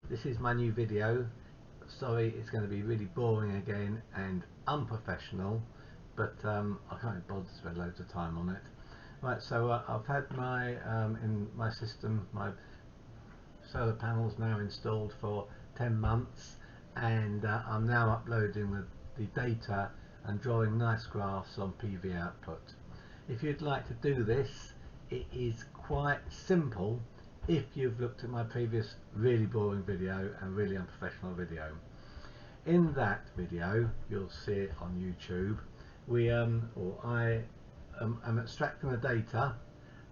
this is my new video. Sorry, it's going to be really boring again and unprofessional, but I can't be bothered to spend loads of time on it. Right, so I've had my in my system, my solar panels now installed for 10 months, and I'm now uploading the data and drawing nice graphs on PVOutput. If you'd like to do this, it is quite simple if you've looked at my previous really boring video and really unprofessional video. In that video, you'll see it on YouTube, I am extracting the data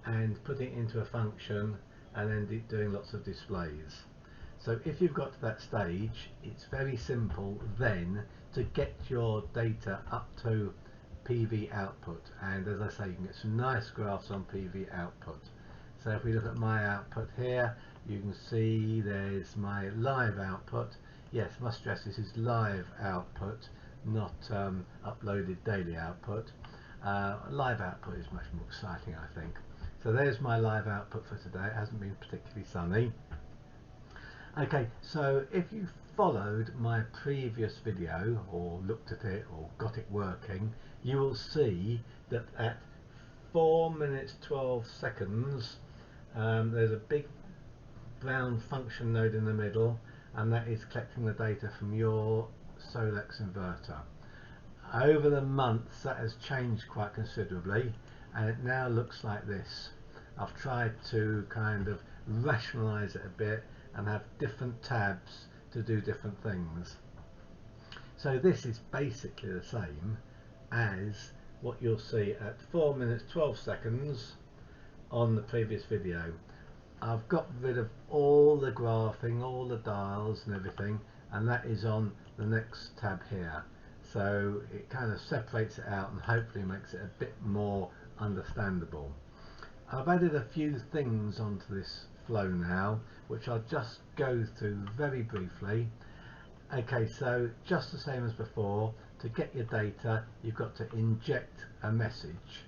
and putting it into a function and then doing lots of displays. So if you've got to that stage, it's very simple then to get your data up to PVOutput, and as I say, you can get some nice graphs on PVOutput. So if we look at my output here, you can see there's my live output. Yes, I must stress this is live output, not uploaded daily output. Live output is much more exciting, I think. So there's my live output for today. It hasn't been particularly sunny. Okay, so if you followed my previous video or looked at it or got it working, you will see that at 4 minutes 12 seconds there's a big brown function node in the middle, and that is collecting the data from your Solax inverter. Over the months that has changed quite considerably, and it now looks like this. I've tried to kind of rationalize it a bit and have different tabs to do different things. So this is basically the same as what you'll see at 4 minutes 12 seconds on the previous video. I've got rid of all the graphing, all the dials and everything, and that is on the next tab here. So it kind of separates it out and hopefully makes it a bit more understandable. I've added a few things onto this flow now, which I'll just go through very briefly. Okay, so just the same as before, to get your data you've got to inject a message.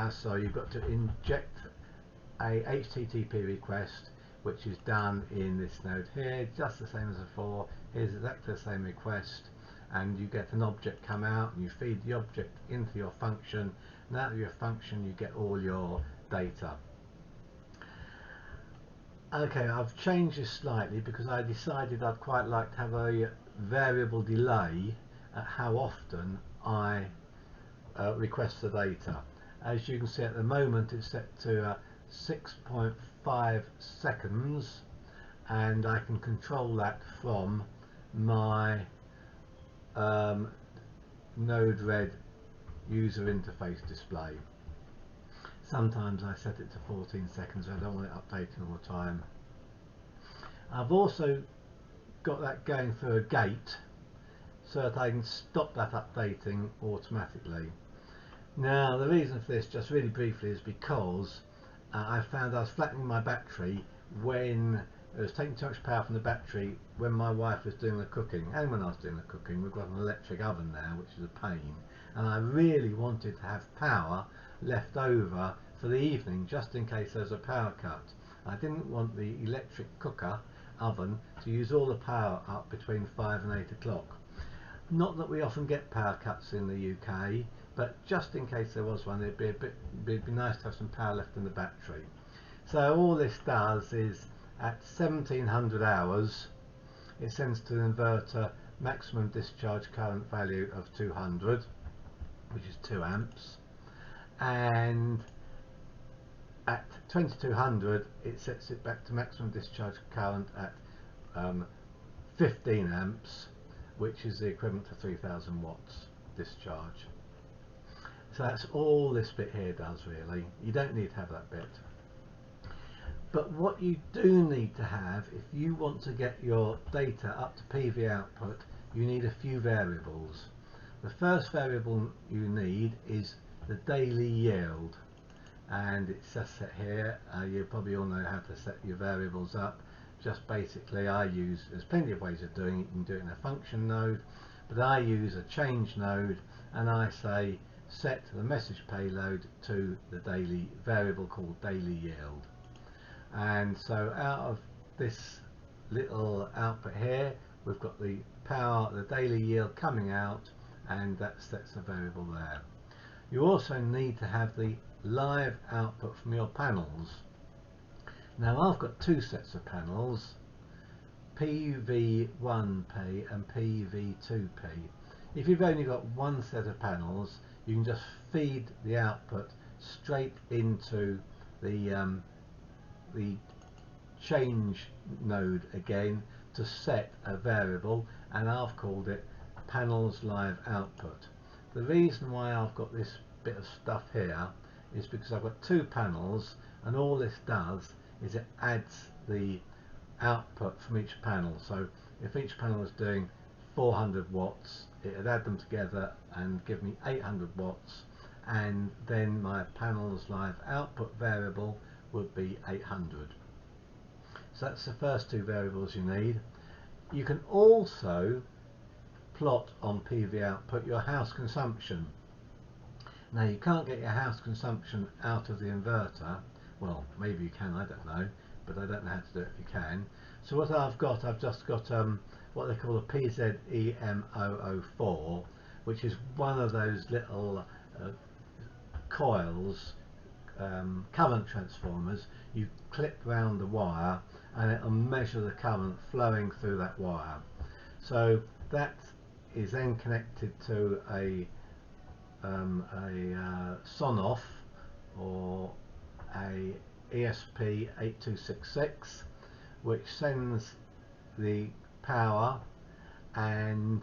So you've got to inject a HTTP request, which is done in this node here, just the same as before. Here's exactly the same request, and you get an object come out and you feed the object into your function, and out of your function you get all your data. Okay, I've changed this slightly because I decided I'd quite like to have a variable delay at how often I request the data. As you can see at the moment it's set to 6.5 seconds, and I can control that from my Node-RED user interface display. Sometimes I set it to 14 seconds, I don't want it updating all the time. I've also got that going through a gate so that I can stop that updating automatically. Now the reason for this, just really briefly, is because I found I was flattening my battery when it was taking too much power from the battery when my wife was doing the cooking, and when I was doing the cooking. We've got an electric oven now, which is a pain, and I really wanted to have power left over for the evening just in case there's a power cut. I didn't want the electric cooker oven to use all the power up between 5 and 8 o'clock. Not that we often get power cuts in the UK, but just in case there was one, it'd be nice to have some power left in the battery. So all this does is at 1700 hours it sends to the inverter maximum discharge current value of 200, which is 2 amps, and at 2200 it sets it back to maximum discharge current at 15 amps, which is the equivalent to 3000 watts discharge. So that's all this bit here does really. You don't need to have that bit. But what you do need to have, if you want to get your data up to PVOutput, you need a few variables. The first variable you need is the daily yield, and it's just set here. You probably all know how to set your variables up. Just basically there's plenty of ways of doing it. You can do it in a function node, but I use a change node, and I say set the message payload to the daily variable called daily yield. And so out of this little output here, we've got the power, the daily yield coming out, and that sets a variable there. You also need to have the live output from your panels. Now I've got two sets of panels, PV1P and PV2P. If you've only got one set of panels, you can just feed the output straight into the change node again to set a variable, and I've called it panels live output. The reason why I've got this bit of stuff here is because I've got two panels, and all this does is it adds the output from each panel. So if each panel was doing 400 watts, it would add them together and give me 800 watts, and then my panels live output variable would be 800. So that's the first two variables you need. You can also plot on PVOutput your house consumption. Now you can't get your house consumption out of the inverter. Well, maybe you can, I don't know, but I don't know how to do it if you can. So what I've just got what they call a PZEM004, which is one of those little coils, current transformers. You clip round the wire and it will measure the current flowing through that wire. So that is then connected to a SON-OFF or a ESP8266, which sends the power, and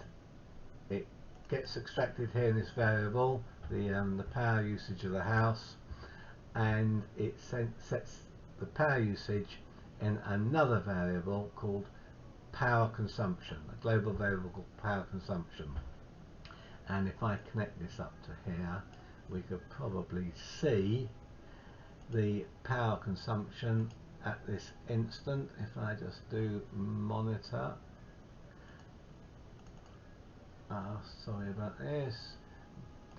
it gets extracted here in this variable, the power usage of the house, and it sets the power usage in another variable called power consumption, a global variable called power consumption. And if I connect this up to here, we could probably see the power consumption at this instant. If I just do monitor, sorry about this,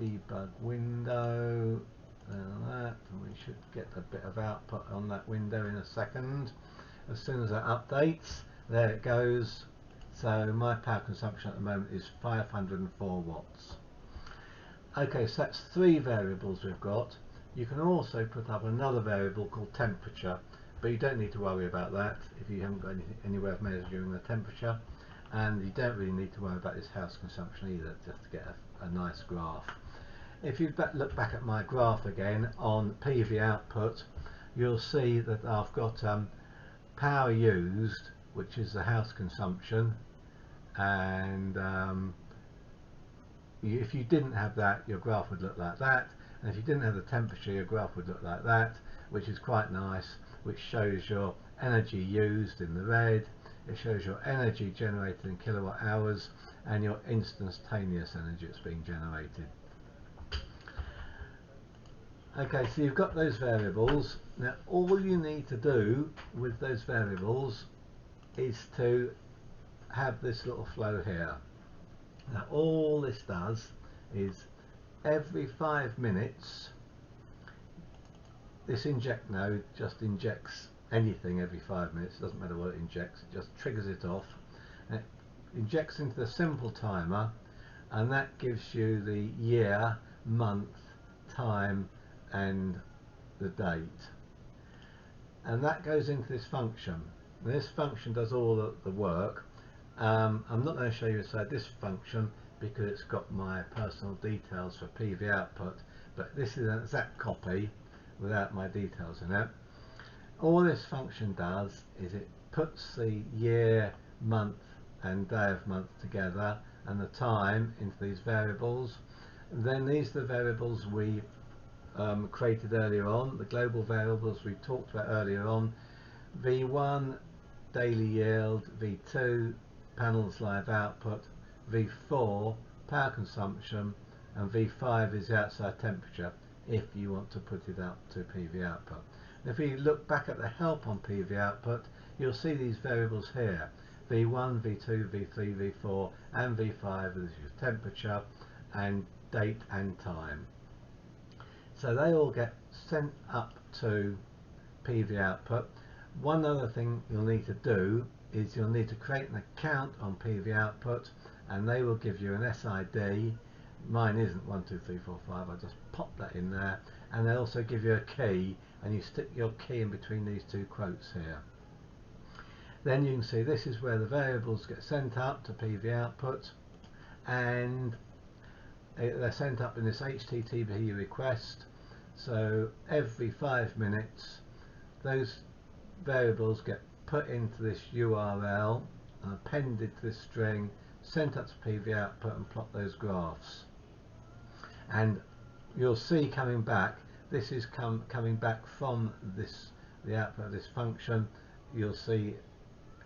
debug window, and that, and we should get a bit of output on that window in a second. As soon as that updates, there it goes. So my power consumption at the moment is 504 watts. Okay, so that's three variables we've got. You can also put up another variable called temperature, but you don't need to worry about that if you haven't got any way of measuring the temperature, and you don't really need to worry about this house consumption either, just to get a nice graph. If you look back at my graph again on PVOutput, you'll see that I've got power used, which is the house consumption, and if you didn't have that, your graph would look like that, and if you didn't have the temperature, your graph would look like that, which is quite nice, which shows your energy used in the red, it shows your energy generated in kilowatt hours, and your instantaneous energy that's being generated. Okay, so you've got those variables. Now all you need to do with those variables is to have this little flow here. Now all this does is every 5 minutes this inject node just injects anything every 5 minutes. It doesn't matter what it injects, it just triggers it off, and it injects into the simple timer, and that gives you the year, month, time and the date, and that goes into this function. Now, this function does all the work. I'm not going to show you inside this function because it's got my personal details for PVOutput, but this is an exact copy without my details in it. All this function does is it puts the year, month and day of month together and the time into these variables, and then these are the variables we created earlier on, the global variables we talked about earlier on. V1 daily yield, V2 panels live output, V4 power consumption, and V5 is the outside temperature if you want to put it up to PVOutput. If you look back at the help on PVOutput, you'll see these variables here, V1, V2, V3, V4 and V5 is your temperature and date and time. So they all get sent up to PVOutput. One other thing you'll need to do is you'll need to create an account on PVOutput, and they will give you an SID. Mine isn't 12345. I just pop that in there, and they also give you a key, and you stick your key in between these two quotes here. Then you can see this is where the variables get sent up to PVOutput, and they're sent up in this HTTP request. So every 5 minutes those variables get put into this URL and appended to this string, sent up to PVOutput, and plot those graphs. And you'll see coming back, this is coming back from the output of this function. You'll see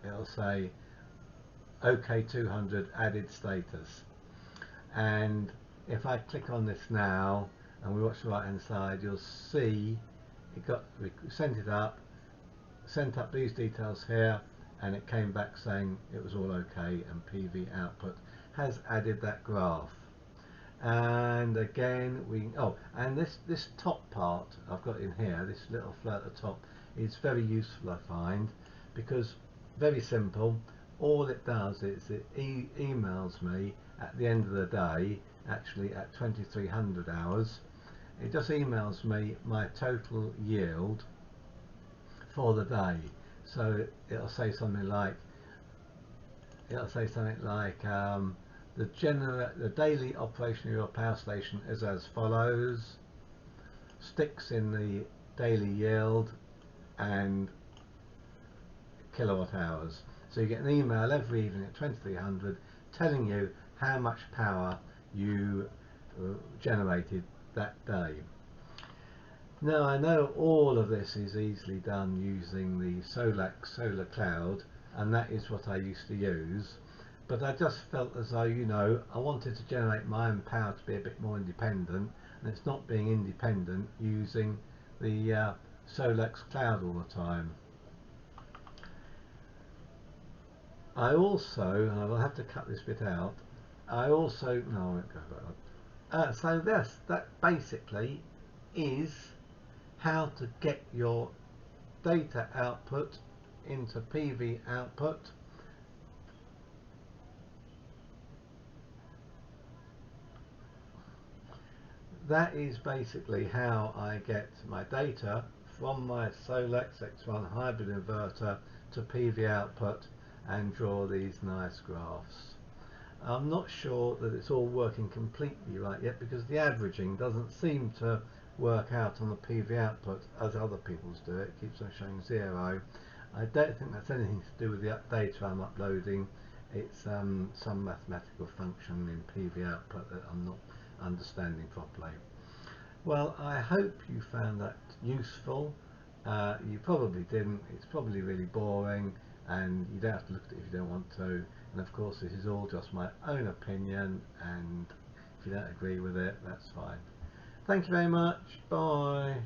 it'll say OK200 added status, and if I click on this now and we watch the right hand side, you'll see we sent up these details here, and it came back saying it was all okay, and PVOutput has added that graph. And again and this top part I've got in here, this little flirt at the top, is very useful, I find, because very simple. All it does is it emails me at the end of the day, actually at 2300 hours, it just emails me my total yield for the day. So it'll say something like the daily operation of your power station is as follows, sticks in the daily yield and kilowatt hours. So you get an email every evening at 2300 telling you how much power you generated that day. Now, I know all of this is easily done using the Solax Solar Cloud, and that is what I used to use, but I just felt as though, I wanted to generate my own power to be a bit more independent, and it's not being independent using the Solax Cloud all the time. I also, and I will have to cut this bit out, so that basically is how to get your data output into PVOutput. That is basically how I get my data from my Solax X1 hybrid inverter to PVOutput and draw these nice graphs. I'm not sure that it's all working completely right yet, because the averaging doesn't seem to work out on the PVOutput as other people's do. It keeps on showing 0. I don't think that's anything to do with the data I'm uploading. It's some mathematical function in PVOutput that I'm not understanding properly. Well, I hope you found that useful. You probably didn't. It's probably really boring, and you don't have to look at it if you don't want to. And of course, this is all just my own opinion, and if you don't agree with it, that's fine. Thank you very much. Bye.